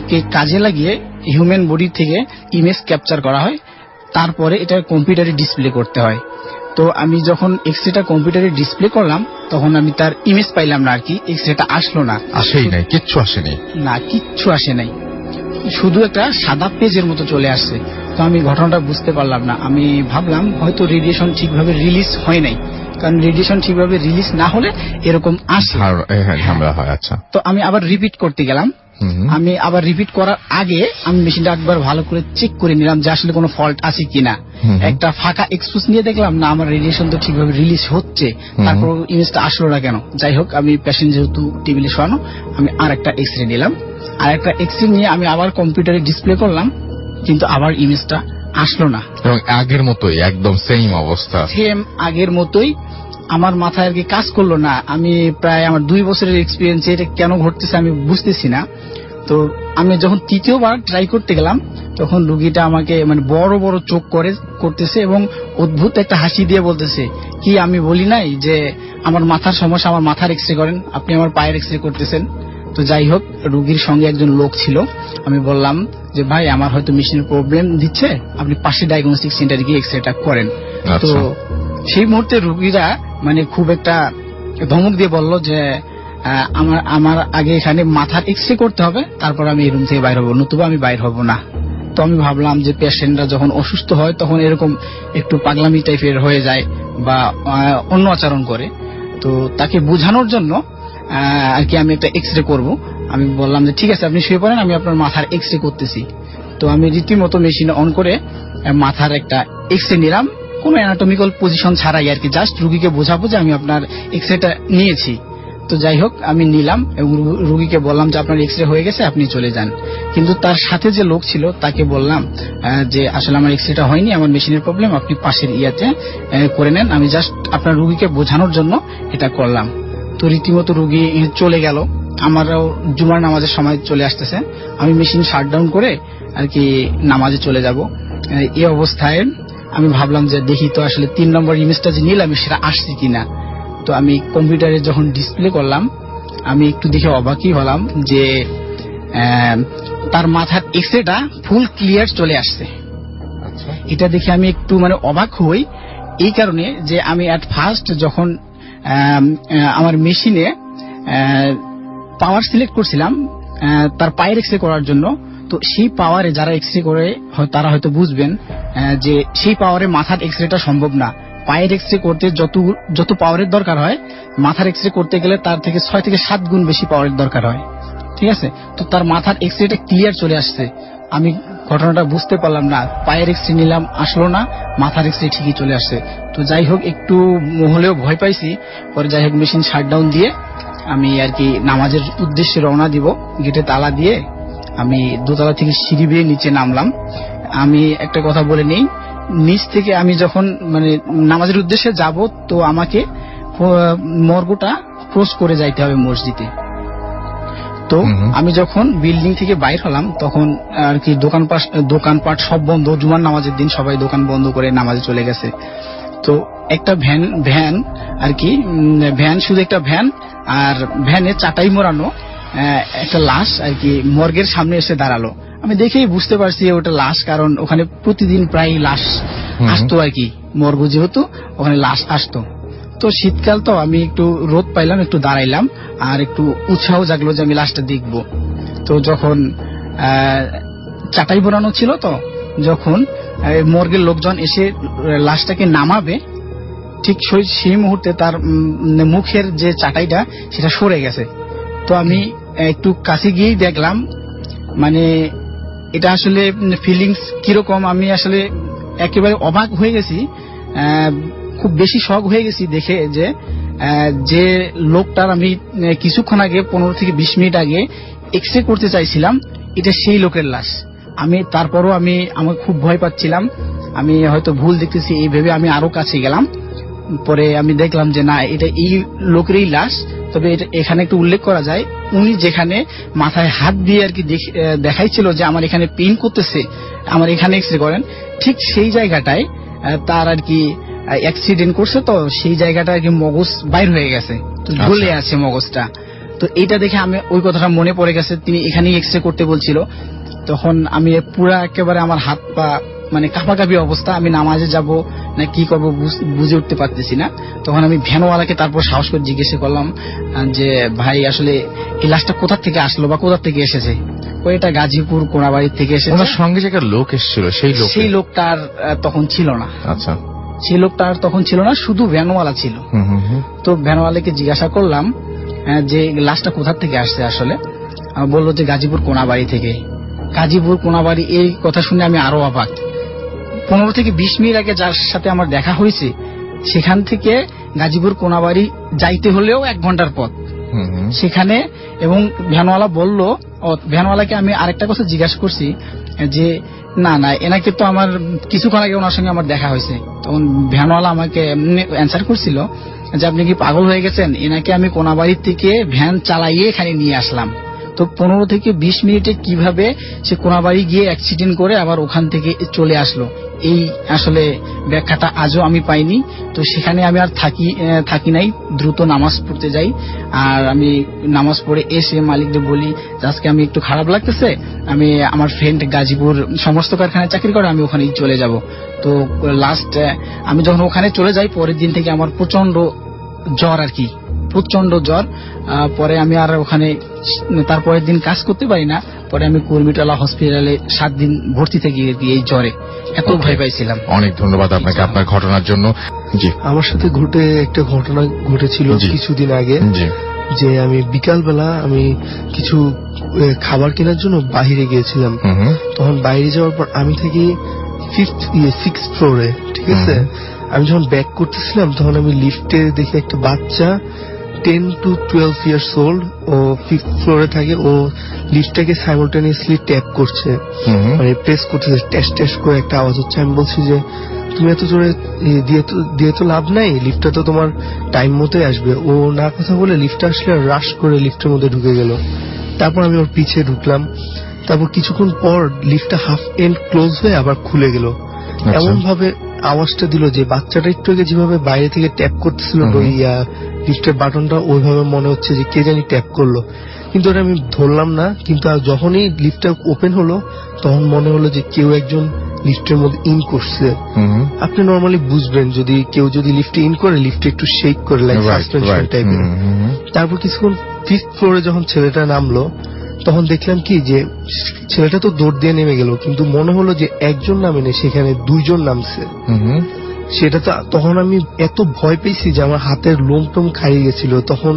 কে কাজে লাগিয়ে হিউম্যান বডি থেকে ইমেজ ক্যাপচার করা হয়, তারপরে এটা কম্পিউটারে ডিসপ্লে করতে হয়। তো আমি যখন এক্স রেটা কম্পিউটারে ডিসপ্লে করলাম, তখন আমি তার ইমেজ পাইলাম না আর কি, এক্স রেটা আসলো না, আসেই নাই, কিচ্ছু আসেনি, না কিচ্ছু আসে নাই, শুধু একটা সাদা পেজের মতো চলে আসছে। তো আমি ঘটনাটা বুঝতে পারলাম না। আমি ভাবলাম হয়তো রেডিয়েশন ঠিকভাবে রিলিজ হয় নাই, কারণ রেডিয়েশন ঠিকভাবে রিলিজ না হলে এরকম আসে, ঝামেলা হয়। আচ্ছা, তো আমি আবার রিপিট করতে গেলাম। আমি আবার রিপিট করার আগে আমি মেশিনটা একবার ভালো করে চেক করে নিলাম যে আসলে কোনো ফল্ট আছে কিনা। একটা ফাঁকা এক্সপোজ নিয়ে দেখলাম না, আমার রেডিয়েশন তো ঠিকভাবে রিলিজ হচ্ছে, তারপর ইমেজটা আসলো না কেন। যাই হোক, আমি পেশেন্ট যেহেতু টেবিলে শোয়ানো, আমি আর একটা এক্স রে নিলাম, আর একটা এক্স রে নিয়ে আমি আবার কম্পিউটারে ডিসপ্লে করলাম, কিন্তু আবার ইমেজটা আসলো না। এবং আগের মতোই একদম সেম অবস্থা, সেম আগের মতোই। আমার মাথায় আর কি কাজ করলো না। আমি প্রায় আমার 2 বছরের এক্সপিরিয়েন্স, এটা কেন ঘটতেছে আমি বুঝতেছি না। তো আমি যখন তৃতীয়বার ট্রাই করতে গেলাম, তখন রুগীটা আমাকে মানে বড় বড় চোখ করতেছে এবং অদ্ভুত একটা হাসি দিয়ে বলতেছে কি, আমি বলি নাই যে আমার মাথার সমস্যা, আমার মাথার এক্স রে করেন, আপনি আমার পায়ের এক্স রে করতেছেন। তো যাই হোক, রুগীর সঙ্গে একজন লোক ছিল। আমি বললাম যে ভাই, আমার হয়তো মেশিনের প্রবলেম দিচ্ছে, আপনি পাশে ডায়াগনস্টিক সেন্টারে গিয়ে এক্স রেটা করেন। তো সেই মুহূর্তে রুগীরা মানে খুব একটা ধমক দিয়ে বলল যে আমার আগে এখানে মাথার এক্স রে করতে হবে, তারপর আমি এই রুম থেকে বাইর হবো, নতুবা আমি বাইর হব না। তো আমি ভাবলাম যে পেশেন্টরা যখন অসুস্থ হয় তখন এরকম একটু পাগলামি টাইপের হয়ে যায় বা অন্য আচরণ করে, তো তাকে বোঝানোর জন্য আর কি আমি একটা এক্সরে করব। আমি বললাম যে ঠিক আছে আপনি শুয়ে পড়েন, আমি আপনার মাথার এক্সরে করতেছি। তো আমি রীতিমতো মেশিন অন করে মাথার একটা এক্সরে নিলাম, কোনো অ্যানাটমিক্যাল পজিশন ছাড়াই আর কি, জাস্ট রুগীকে বোঝাবো যে আমি আপনার এক্সরেটা নিয়েছি। তো যাই হোক আমি নিলাম এবং রুগীকে বললাম যে আপনার এক্সরে হয়ে গেছে, আপনি চলে যান। কিন্তু তার সাথে যে লোক ছিল তাকে বললাম যে আসলে আমার এক্সরেটা হয়নি, আমার মেশিনের প্রবলেম, আপনি পাশের ইয়াতে করে নেন, আমি জাস্ট আপনার রুগীকে বোঝানোর জন্য এটা করলাম। তো রীতিমতো রুগী চলে গেল, আমারও জুমার নামাজের সময় চলে আসতেছে, আমি মেশিন শাটডাউন করে আর কি নামাজে চলে যাব। এই অবস্থায় আমি ভাবলাম যে দেখি তো আসলে 3 নম্বর ইমেজটা যে নিলাম সেটা আসছে কিনা। তো আমি কম্পিউটারে যখন ডিসপ্লে করলাম আমি একটু দেখে অবাকই হলাম যে তার মাথার এক্সরেটা ফুল ক্লিয়ার চলে আসছে। আচ্ছা, এটা দেখে আমি একটু মানে অবাক হই এই কারণে যে আমি অ্যাট ফার্স্ট যখন আমার মেশিনে পাওয়ার সিলেক্ট করছিলাম তার পায়ের এক্সরে করার জন্য, তো সেই পাওয়ারে যারা এক্সরে করে তারা হয়তো বুঝবেন যে সেই পাওয়ারে মাথার এক্সরেটা সম্ভব না। পায়ের এক্সরে করতে যত পাওয়ারের দরকার হয়, মাথার এক্সরে করতে গেলে তার থেকে 6 থেকে 7 গুণ বেশি পাওয়ারের দরকার হয়। ঠিক আছে, তো তার মাথার এক্সরেটা ক্লিয়ার চলে আসছে। আমি ঘটনাটা বুঝতে পারলাম না, পায়ের এক্সরে নিলাম আসলো না, মাথার এক্সরে ঠিকই চলে আসছে। তো যাই হোক একটু হলেও ভয় পাইছি, পরে যাই হোক মেশিন শাটডাউন দিয়ে আমি আর কি নামাজের উদ্দেশ্যে রওনা দিব। গেটে তালা দিয়ে আমি দোতলা থেকে সিঁড়ি বেয়ে নিচে নামলাম। আমি একটা কথা বলে নেই, নিচ থেকে আমি যখন মানে নামাজের উদ্দেশ্যে যাব তো আমাকে মর্গটা ক্রস করে যাইতে হবে মসজিদে। তো আমি যখন বিল্ডিং থেকে বাইর হলাম তখন আর কি দোকানপাট সব বন্ধ, জুমার নামাজের দিন সবাই দোকান বন্ধ করে নামাজে চলে গেছে। তো একটা ভ্যান আর কি ভ্যান, শুধু একটা ভ্যান, আর ভ্যানে চাটাই মোড়ানো একটা লাশ আর কি মর্গের সামনে এসে দাঁড়ালো। আমি দেখেই বুঝতে পারছি ওটা লাশ, কারণ ওখানে প্রতিদিন প্রায় লাশ আসতো আর কি, মর্গ যেহেতু ওখানে লাশ আসতো। তো শীতকাল তো আমি একটু রোদ পাইলাম, একটু দাঁড়াইলাম আর একটু উৎসাহ জাগলো যে আমি লাশটা দেখব। তো যখন চাটাই বোনানো ছিল, তো যখন মর্গের লোকজন এসে লাশটাকে নামাবে ঠিক সেই মুহূর্তে তার মুখের যে চাটাইটা সেটা সরে গেছে। তো আমি একটু কাছে গিয়েই দেখলাম, মানে এটা আসলে ফিলিংস কিরকম, আমি আসলে একেবারে অবাক হয়ে গেছি, খুব বেশি শক হয়ে গেছি দেখে যে লোকটার আমি কিছুক্ষণ আগে 15 থেকে 20 মিনিট আগে এক্সরে করতে চাইছিলাম, এটা সেই লোকের লাশ। আমি তারপরও আমার খুব ভয় পাচ্ছিলাম, আমি হয়তো ভুল দেখতেছি এই ভেবে আমি আরো কাছে গেলাম। পরে আমি দেখলাম যে না, এটা এই লোকেরই লাশ। তবে এখানে একটু উল্লেখ করা যায়, উনি যেখানে মাথায় হাত দিয়ে আর কি দেখাইছিল যে আমার এখানে পেইন করতেছে, আমার এখানে এক্সরে করেন, ঠিক সেই জায়গাটায় তার আর কি অ্যাক্সিডেন্ট করছে, তো সেই জায়গাটা আর কি মগজ বাইর হয়ে গেছে, তো ঝুলে আছে মগজটা। তো এইটা দেখে আমি ওই কথাটা মনে পড়ে গেছে, তিনি এখানেই এক্সরে করতে বলছিল। তখন আমি পুরা একেবারে আমার হাত পা মানে কাঁপাকাঁপি অবস্থা, আমি নামাজে যাব না কি করব বুঝে উঠতে পারতেছি না। তখন আমি ভ্যানওয়ালাকে তারপর সাহস করে জিজ্ঞেস করলাম যে ভাই আসলে এই লাশটা কোথা থেকে আসলো বা কোথা থেকে এসেছে? ওইটা গাজীপুর কোনাবাড়ি থেকে এসেছে। ওনার সঙ্গে যে একটা লোক এসেছিল সেই লোকটা আর তখন ছিল না। আচ্ছা, সেই লোকটা আর তখন ছিল না, শুধু ভ্যানওয়ালা ছিল। তো ভ্যানওয়ালাকে জিজ্ঞাসা করলাম যে লাশটা কোথা থেকে আসছে আসলে, বললো যে গাজীপুর কোনাবাড়ি থেকে। গাজীপুর কোনাবাড়ি, এই কথা শুনে আমি আরো অবাক। 15 থেকে 20 মিনিট আগে যার সাথে আমার দেখা হয়েছে সেখান থেকে গাজীপুর কোনাবাড়ি যাইতে হলেও 1 ঘন্টার পথ সেখানে। এবং ভ্যানওয়ালা বলল, ভ্যানওয়ালাকে আমি আরেকটা কথা জিজ্ঞাসা করছি যে না এনাকে তো আমার কিছুক্ষণ আগে ওনার সঙ্গে আমার দেখা হয়েছে। তখন ভ্যানওয়ালা আমাকে অ্যান্সার করছিল যে আপনি কি পাগল হয়ে গেছেন, এনাকে আমি কোনাবাড়ি থেকে ভ্যান চালাইয়ে এখানে নিয়ে আসলাম। তো 15 থেকে 20 মিনিটে কিভাবে সে কোনাবাড়ি গিয়ে অ্যাক্সিডেন্ট করে আবার ওখান থেকে চলে আসলো, এই আসলে ব্যাখ্যাটা আজও আমি পাইনি। তো সেখানে আমি আর থাকি নাই, দ্রুত নামাজ পড়তে যাই। আর আমি নামাজ পড়ে এসে মালিককে বলি যে আজকে আমি একটু খারাপ লাগতেছে, আমি আমার ফ্রেন্ড গাজীপুর সমস্ত কারখানায় চাকরি করে, আমি ওখানেই চলে যাব। তো লাস্ট আমি যখন ওখানে চলে যাই, পরের দিন থেকে আমার প্রচন্ড জ্বর আর কি, প্রচন্ড জ্বর। পরে আমি আর ওখানে তারপরের দিন কাজ করতে পারি না, পরে আমি কুর্মিটোলা হসপিটালে 7 দিন ভর্তি থেকে এই জ্বরে এত ভয় পাইছিলাম। অনেক ধন্যবাদ আপনাকে আপনার ঘটনার জন্য। জি, আমার সাথে একটা ঘটনা ঘটেছিল জি। কিছুদিন আগে, জি, যে আমি বিকালবেলা আমি কিছু খাবার কেনার জন্য বাইরে গিয়েছিলাম। তখন বাইরে যাওয়ার পর আমি থাকি 6th ফ্লোরে, ঠিক আছে। আমি যখন ব্যাক করতেছিলাম তখন আমি লিফটে দেখি একটা বাচ্চা 10 to 12 years old, O 5th ফ্লোরে থাকে। ও লিফটটাকে সাইমultaneously ট্যাপ করছে, মানে প্রেস করতেছে, টেস্ট টেস্ট করে একটা আওয়াজ হচ্ছে। আমি বলছি যে তুমি এত জোরে দিয়ে তো লাভ নাই, লিফটটা তো তোমার টাইম মতোই আসবে। ও না কথা বলে লিফটটা আসলে রাশ করে লিফটের মধ্যে ঢুকে গেল। তারপর আমি ওর পিছে ঢুকলাম। তারপর কিছুক্ষণ পর লিফটটা হাফ এন্ড ক্লোজ হয়ে আবার খুলে গেল। এমন ভাবে আওয়াজটা দিল যে বাচ্চাটা একটু আগে যেভাবে বাইরে থেকে ট্যাপ করতেছিল লিফটের বাটনটা, ওইভাবে মনে হচ্ছে যে কে জানি ট্যাপ করলো, কিন্তু ওটা আমি ধরলাম না। কিন্তু যখনই লিফটটা ওপেন হলো তখন মনে হলো যে কেউ একজন লিফটের মধ্যে ইন করছে। আপনি নর্মালি বুঝবেন যদি কেউ লিফটে ইন করে, লিফটে একটু শেক করে, লাইক সাসপেনশন টাইপের। তারপর কিছুক্ষণ 5th ফ্লোরে যখন ছেলেটা নামলো তখন দেখলাম কি যে ছেলেটা তো দৌড় দিয়ে নেমে গেল, কিন্তু মনে হলো যে একজন নামেনি, সেখানে 2 জন নামছে। সেটা তো তখন আমি এত ভয় পেয়েছি যে আমার হাতের লোম টোম খাইয়ে গেছিল। তখন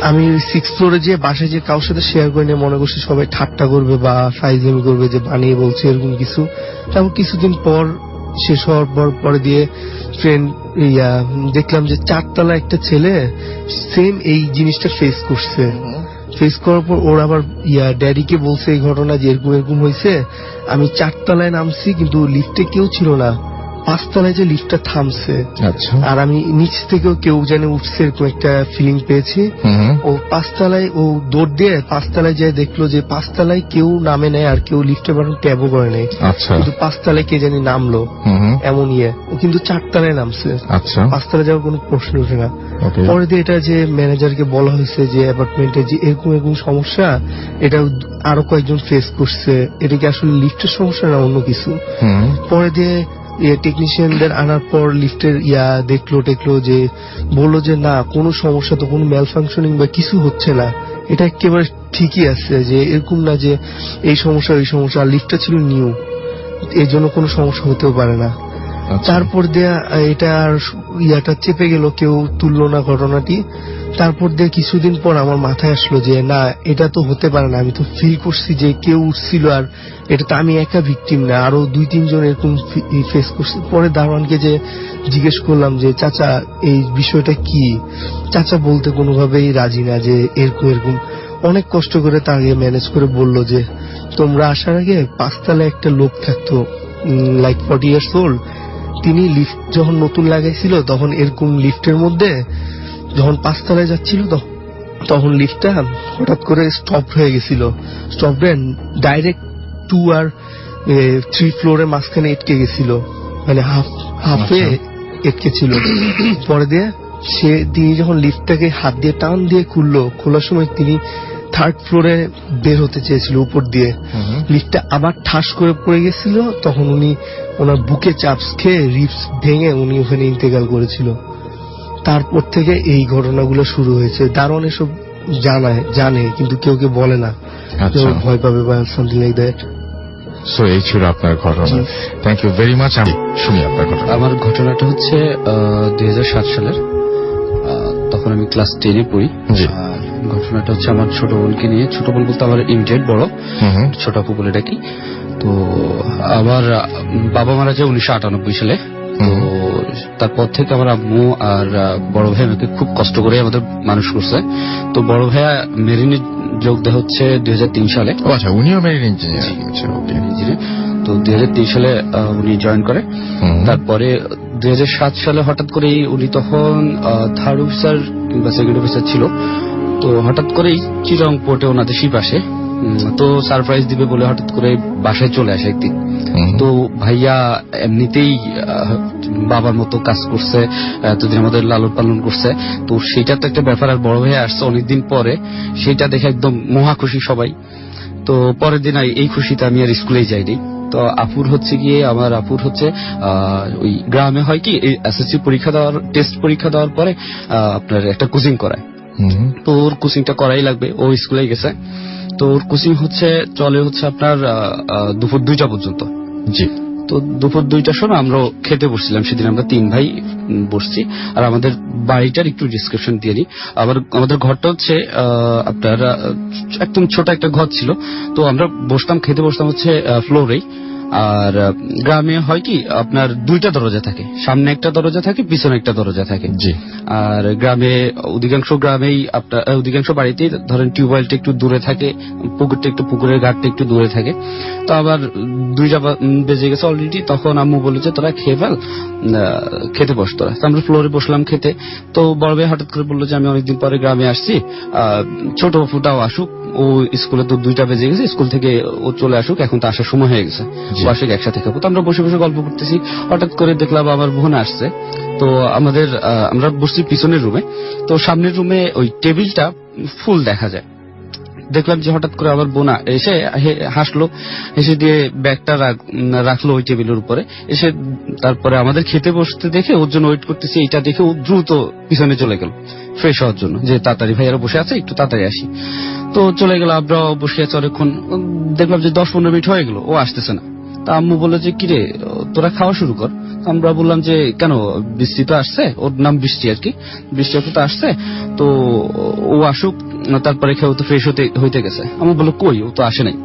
আমি 6th ফ্লোরে যে বাসায় যে কারোর সাথে শেয়ার করে নিয়ে মনে করছি সবাই ঠাট্টা করবে বা ফাইজলামি করবে যে বানিয়ে বলছে এরকম কিছু। তারপর কিছুদিন পর শেষ হওয়ার পরে দিয়ে ফ্রেন্ড দেখলাম যে 4 তলা একটা ছেলে সেম এই জিনিসটা ফেস করছে। ফেস করার পর ওর আবার ড্যাডিকে বলছে এই ঘটনা যে এরকম এরকম হয়েছে। আমি 4 তলায় নামছি কিন্তু লিফটে কেউ ছিল না, 5 তলায় যে লিফটটা থামছে। আচ্ছা। আর আমি নিচ থেকেও কেউ জানে উঠছে এরকম একটা ফিলিং পেয়েছি। ও 5 তলায় ও দৌড় দিয়ে 5 তলায় যায়, দেখলো যে 5 তলায় কেউ নামে নাই আর কেউ লিফটে বাটন ট্যাবও করে নাই। আচ্ছা। কিন্তু 5 তলায় কে জানি নামলো এমন ও কিন্তু 4 তলায় নামছে। আচ্ছা। 5 তলায় যাওয়ার কোনো প্রশ্ন ওঠে না। পরে দিয়ে এটা যে ম্যানেজারকে বলা হয়েছে যে অ্যাপার্টমেন্টে যে এরকম এরকম সমস্যা, এটা আরো কয়েকজন ফেস করছে, এটা কি আসলে লিফটের সমস্যা না অন্য কিছু। পরে দিয়ে টেকনিশিয়ানদের আনার পর লিফটের দেখলো যে বললো যে না কোনো সমস্যা তো, কোনো ম্যাল ফাংশনিং বা কিছু হচ্ছে না, এটা একেবারে ঠিকই আছে, যে এরকম না যে এই সমস্যা ওই সমস্যা। আর লিফটটা ছিল নিউ, এর জন্য কোনো সমস্যা হতেও পারে না। তারপর দেয়া এটা আর চেপে গেল, কেউ তুললো না ঘটনাটি। তারপর দিয়ে কিছুদিন পর আমার মাথায় আসলো যে না এটা তো হতে পারে না, আমি তো ফিল করছি যে কেউ উঠছিল, আর এটা তো আমি একা ভিকটিম না, আরো 2-3 জন এরকম ফেস করছে। পরে দারোয়ানকে যে জিজ্ঞেস করলাম যে চাচা এই বিষয়টা কি, চাচা বলতে কোনোভাবেই রাজি না যে এরকম এরকম। অনেক কষ্ট করে তাকে ম্যানেজ করে বলল যে তোমরা আসার আগে 5 তলায় একটা লোক থাকতো, লাইক 40 years old। তিনি লিফট যখন নতুন লাগাইছিল তখন এরকম লিফটের মধ্যে যখন 5 তলায় যাচ্ছিল তখন লিফটটা হঠাৎ করে স্টপ হয়ে গেছিল। স্টপ হয়ে ডাইরেক্ট 2 আর 3 ফ্লোরের মাঝখানে এটকে গেছিল, মানে হাফে এটকে ছিল। পরে দিয়ে তিনি যখন লিফটটাকে হাত দিয়ে টান দিয়ে খোলার সময় তিনি 3rd ফ্লোরে বের হতে চেয়েছিল উপর দিয়ে, লিফটটা আবার ঠাস করে পড়ে গেছিল। তখন উনি ওনার বুকে চাপস খেয়ে রিপস ভেঙে উনি ওখানে ইন্তেকাল করেছিল। তারপর থেকে এই ঘটনাগুলো শুরু হয়েছে। দারোয়ান এসব জানে কিন্তু কেউ বলে না, ভয় পাবে বা সামথিং লাইক দ্যাট। সো এই ছিল আপনার ঘটনা। Thank you very much. আমি শুনি আপনার ঘটনা। আমার ঘটনাটা হচ্ছে 2007 সালের, তখন আমি ক্লাস 10-এ পড়ি। ঘটনাটা হচ্ছে আমার ছোট বোনকে নিয়ে। ছোট বোন বলতে আমার ইমিডিয়েট বড়, ছোট আপু বলে ডাকি। তো আমার বাবা মারা যায় 1998 সালে। তো তারপর থেকে আমার আম্মু আর বড় ভাই আমাকে খুব কষ্ট করে আমাদের মানুষ করছে। তো বড় ভাইয়া মেরিনে যোগ দেওয়া হচ্ছে 2003 সালে। আচ্ছা, উনিও মেরিন ইঞ্জিনিয়ার। তো 2003 সালে উনি জয়েন করে। তারপরে 2007 সালে হঠাৎ করেই উনি তখন 3rd অফিসার কিংবা 2nd অফিসার ছিল। তো হঠাৎ করেই চিরং পোর্টে ওনাদের শিপ আসে। তো সারপ্রাইজ দিবে বলে হঠাৎ করে বাসায় চলে আসে একদিন। তো ভাইয়া এমনিতেই বাবার মতো কাজ করছে, এতদিন আমাদের লালন পালন করছে। তো সেটা তো একটা ব্যাপার। আর বড় ভাইয়া আসছে অনেকদিন পরে, সেটা দেখে একদম মহা খুশি সবাই। তো পরের দিন এই খুশিতে আমি আর স্কুলেই যাইনি। তো আমার আপুর হচ্ছে ওই গ্রামে হয় কি এসএসসি পরীক্ষা দেওয়ার, টেস্ট পরীক্ষা দেওয়ার পরে আপনার একটা কোচিং করায়। তো ওর কোচিংটা করাই লাগবে, ও স্কুলে গেছে। তো ওর কোচিং চলে আপনার দুপুর 2টা পর্যন্ত। জি। তো দুপুর 2টার সময় আমরা খেতে বসছিলাম, সেদিন আমরা 3 ভাই বসছি। আর আমাদের বাড়িটার একটু ডিসক্রিপশন দিয়ে নিই। আমাদের ঘরটা আপনার একদম ছোট একটা ঘর ছিল। তো আমরা খেতে বসতাম ফ্লোরেই। আর গ্রামে হয় কি আপনার 2টা দরজা থাকে, সামনে একটা দরজা থাকে, পিছনে একটা দরজা থাকে। জি। আর গ্রামে অধিকাংশ বাড়িতেই ধরেন টিউবওয়েলটা একটু দূরে থাকে, পুকুরের ঘাটটা একটু দূরে থাকে। তো আবার 2টা বেজে গেছে অলরেডি, তখন আম্মু বলেছে তোরা খেয়ে ফেল, খেতে বস তোরা। আমরা ফ্লোরে বসলাম খেতে। তো বড় ভাই হঠাৎ করে বললো যে আমি অনেকদিন পরে গ্রামে আসছি, ছোট ফুটাও আসুক, ও স্কুলে তো 2টা বেজে গেছে, স্কুল থেকে ও চলে আসুক, এখন তো আসার সময় হয়ে গেছে, ও আসুক একসাথে খাবো। তো আমরা বসে বসে গল্প করতেছি, হঠাৎ করে দেখলাম আমার বোন আসছে। তো আমরা বসছি পিছনের রুমে। তো সামনের রুমে ওই টেবিলটা ফুল দেখা যায়। দেখলাম যে হঠাৎ করে আমার বোনা এসে হাসলো, এসে দিয়ে ব্যাগটা রাখলো ওই টেবিলের উপরে। এসে তারপরে আমাদের খেতে বসতে দেখে ওর জন্য ওয়েট করতেছি, এটা দেখে ও দ্রুত পিছনে চলে গেল ফ্রেশ হওয়ার জন্য, যে তাড়াতাড়ি ভাইয়ারা বসে আছে, একটু তাড়াতাড়ি আসি। তো চলে গেল, আমরা বসে আছি অনেকক্ষণ। দেখলাম যে 10-15 মিনিট হয়ে গেল, ও আসতেছে না। তা আম্মু বললো যে কিরে তোরা খাওয়া শুরু কর। আমরা বললাম যে কেন, বৃষ্টি তো আসছে, ওর নাম বৃষ্টি আর কি, বৃষ্টি আপু তো আসছে, তো ও আসুক, তারপরে খেয়ে তো ফ্রেশ হইতে গেছে। আমি বললো কই, ও তো আসে নাই,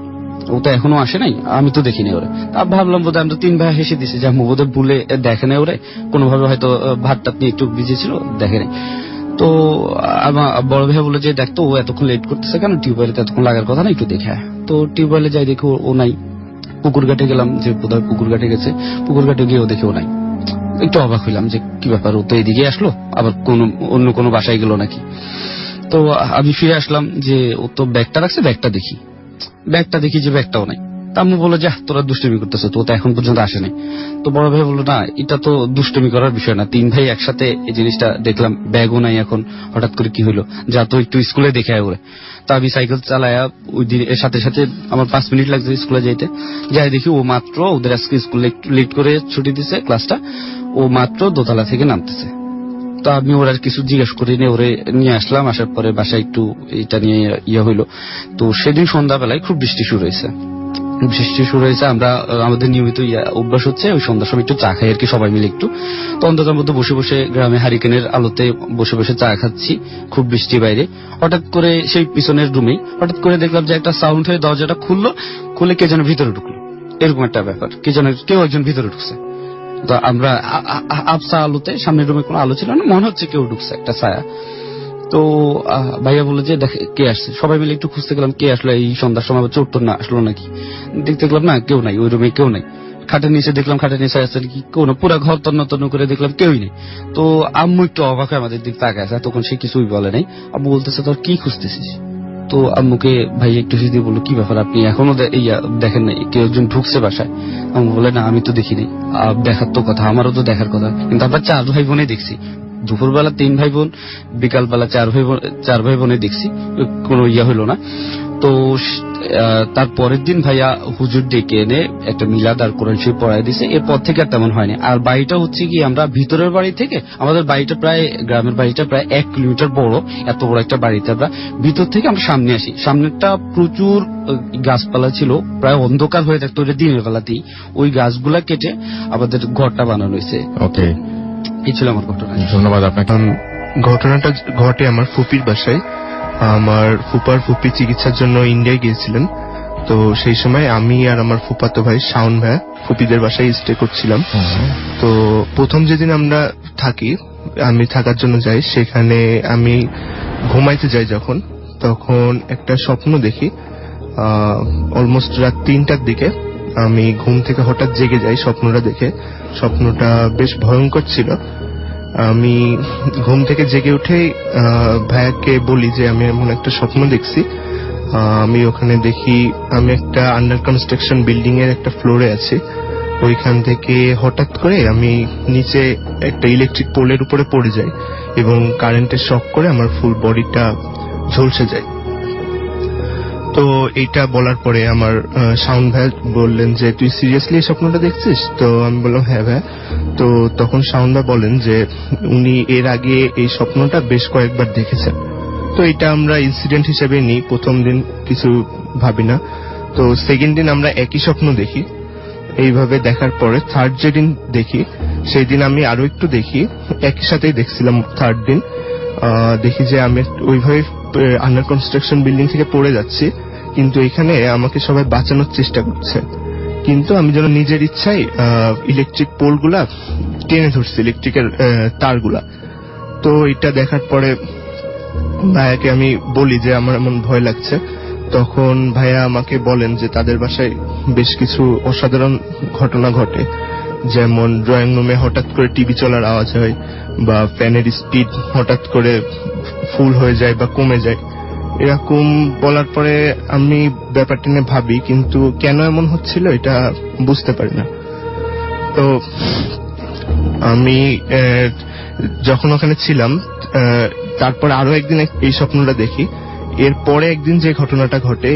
ও তো এখনো আসে নাই, আমি তো দেখিনি ওরে। তা ভাবলাম বোধহয় আমরা 3 ভাই হেসে দিছি যে আম্মু বোধহয় ভুলে দেখে নাই ওরে, কোনোভাবে হয়তো ভাতটা নিয়ে একটু বিজি ছিল, দেখে নাই। তো আমার বড় ভাই বলে যে দেখতো ও এতক্ষণ লেট করতেছে কেন, টিউবওয়েলে এতক্ষণ লাগার কথা না, একটু দেখে। তো টিউবওয়েলে যাই দেখি ও নাই। পুকুর ঘাটে গেলাম, যে বোধহয় পুকুর ঘাটে গেছে, পুকুর ঘাটে গিয়েও দেখি ও নাই। একটু অবাক হইলাম যে কি ব্যাপার, ও তো এদিকে আসলো, আবার অন্য কোনো বাসায় গেল নাকি। তো আমি ফিরে আসলাম, যে ও তো ব্যাগটা রাখছে, ব্যাগটা দেখি যে ব্যাগটাও নাই। আম্মু বললো যা তোরা দুষ্টুমি করতেছো, তো এখন পর্যন্ত আসে নাই। তো বড় ভাই বললো না, এটা তো দুষ্টুমি করার বিষয় না, 3 ভাই একসাথে এই জিনিসটা দেখলাম, ব্যাগও নাই, এখন হঠাৎ করে কি হলো, যা তো একটু স্কুলে দেখে আয় ওরে। তা আমি সাইকেল চালায়া ওই দিন এর সাথে সাথে আমার 5 মিনিট লাগছে স্কুলে যাইতে, যাই দেখি ও মাত্র, ওদের আজকে স্কুলে লেট করে ছুটি দিছে ক্লাসটা, ও মাত্র দোতলা থেকে নামতেছে। তো আমি ওরা কিছু জিজ্ঞেস করি নিয়ে ওরে নিয়ে আসলাম। আসার পরে বাসায় একটু এটা নিয়ে হইলো। তো সেদিন সন্ধ্যাবেলায় খুব বৃষ্টি শুরু হয়েছে। আমরা আমাদের নিয়মিত অভ্যাস হচ্ছে ওই সন্ধ্যার সময় একটু চা খাই আর কি, সবাই মিলে একটু। তো অন্ধকার মধ্যে বসে বসে গ্রামে হারিকেনের আলোতে বসে বসে চা খাচ্ছি, খুব বৃষ্টি বাইরে। হঠাৎ করে সেই পিছনের রুমেই হঠাৎ করে দেখলাম যে একটা সাউন্ড হয়ে দরজাটা খুলে কে যেন ভিতরে ঢুকলো, এরকম একটা ব্যাপার, কেউ একজন ভিতরে ঢুকছে। তো আমরা আবসা আলোতে, সামনের রুমে কোনো আলো ছিল না, মনে হচ্ছে কেউ ঢুকছে, একটা ছায়া। তো ভাইয়া বলে যে দেখে কে আসছে, সবাই মিলে একটু খুঁজতে গেলাম কে আসলো এই সন্ধ্যার সময়, চোর টোর না আসলো নাকি। দেখতে গেলাম না, কেউ নাই ওই রুমে, কেউ নাই। খাটের নিচে দেখলাম, খাটের নিচে আসছে কি কেউ না, পুরো ঘর তন্ন করে দেখলাম কেউই নেই। তো আম্মু একটু অবাক হয় আমাদের দিক তাকায় আছে, তখন সে কিছুই বলে নাই। আম্মু বলতেছে তোর কি খুঁজতেছিস। তো আম্মুকে ভাই একটু দিয়ে বললো কি ব্যাপার, আপনি এখনো দেখেন নাই, কেউ একজন ঢুকছে বাসায়। আম্মু বলে না আমি তো দেখিনি। দেখার তো কথা, আমারও তো দেখার কথা, কিন্তু আমরা 4 ভাই বোনে দেখছি। দুপুরবেলা 3 ভাই বোন, বিকালবেলা 4 ভাই বোনে দেখছি, কোনো হইলো না। তো তারপরের দিন ভাইয়া হুজুর ডেকে এনে একটা মিলাদ আর কোরআন শরীফ পড়ায় দিছে। এরপর থেকে আর তেমন হয়নি। আর বাড়িটা হচ্ছে কি, আমরা ভিতরের বাড়ি থেকে, আমাদের বাড়িটা প্রায়, গ্রামের বাড়িটা প্রায় 1 কিলোমিটার বড়, এত বড় একটা বাড়িতে আমরা ভিতর থেকে আমরা সামনে আসি। সামনেরটা প্রচুর গাছপালা ছিল, প্রায় অন্ধকার হয়ে থাকতো দিনের বেলাতেই। ওই গাছগুলা কেটে আমাদের ঘরটা বানানো হয়েছে। ওকে, এই ছিল আমার ঘটনা। ধন্যবাদ আপনাকে। ঘটনাটা ঘটে আমার ফুপির বাসায়। আমার ফুপি চিকিৎসার জন্য ইন্ডিয়ায় গিয়েছিলেন। তো সেই সময় আমি আর আমার ফুপাতো ভাই শাওন ভাই ফুপিদের বাসায় স্টে করছিলাম। তো প্রথম যেদিন আমরা আমি থাকার জন্য যাই, সেখানে আমি ঘুমাইতে যাই যখন, তখন একটা স্বপ্ন দেখি। অলমোস্ট রাত 3টার দিকে আমি ঘুম থেকে হঠাৎ জেগে যাই স্বপ্নটা দেখে। স্বপ্নটা বেশ ভয়ঙ্কর ছিল। আমি ঘুম থেকে জেগে উঠে ভাইয়াকে বলি যে আমি এমন একটা স্বপ্ন দেখছি। আমি ওখানে দেখি আমি একটা আন্ডার কনস্ট্রাকশন বিল্ডিং এর একটা ফ্লোরে আছি। ওইখান থেকে হঠাৎ করে আমি নিচে একটা ইলেকট্রিক পোলের উপরে পড়ে যাই এবং কারেন্টের শক করে আমার ফুল বডিটা ঝলসে যায়। তো এইটা বলার পরে আমার শাওন ভাই বললেন যে তুই সিরিয়াসলি এই স্বপ্নটা দেখছিস? তো আমি বললাম হ্যাঁ ভাই। তো তখন শাওন ভাই বলেন যে উনি এর আগে এই স্বপ্নটা বেশ কয়েকবার দেখেছেন। তো এটা আমরা ইনসিডেন্ট হিসেবে নিই, প্রথম দিন কিছু ভাবি না। তো সেকেন্ড দিন আমরা একই স্বপ্ন দেখি। এইভাবে দেখার পরে থার্ড যেদিন দেখি সেই দিন আমি আরো একটু দেখি, একই সাথেই দেখছিলাম। থার্ড দিন দেখি যে আমি ওইভাবে আন্ডার কনস্ট্রাকশন বিল্ডিং থেকে পড়ে যাচ্ছি, কিন্তু এখানে আমাকে সবাই বাঁচানোর চেষ্টা করছে, কিন্তু আমি যেন নিজের ইচ্ছায় ইলেকট্রিক পোলগুলা টেনে ধরছি, ইলেকট্রিকের তারগুলা। তো এটা দেখার পরে ভাইয়াকে আমি বলি যে আমার এমন ভয় লাগছে। তখন ভাইয়া আমাকে বলেন যে তাদের বাসায় বেশ কিছু অসাধারণ ঘটনা ঘটে, যেমন ড্রয়িং রুমে হঠাৎ করে টিভি চলার আওয়াজ হয়, বা ফ্যানের স্পিড হঠাৎ করে ফুল হয়ে যায় বা কমে যায়। এরকম বলার পরে আমি ব্যাপারটা নিয়ে ভাবি, কিন্তু কেন এমন হচ্ছিল এটা বুঝতে পারি না। তো আমি যখন ওখানে ছিলাম তারপর আরো একদিন এই স্বপ্নটা দেখি। এরপরে একদিন যে ঘটনাটা ঘটে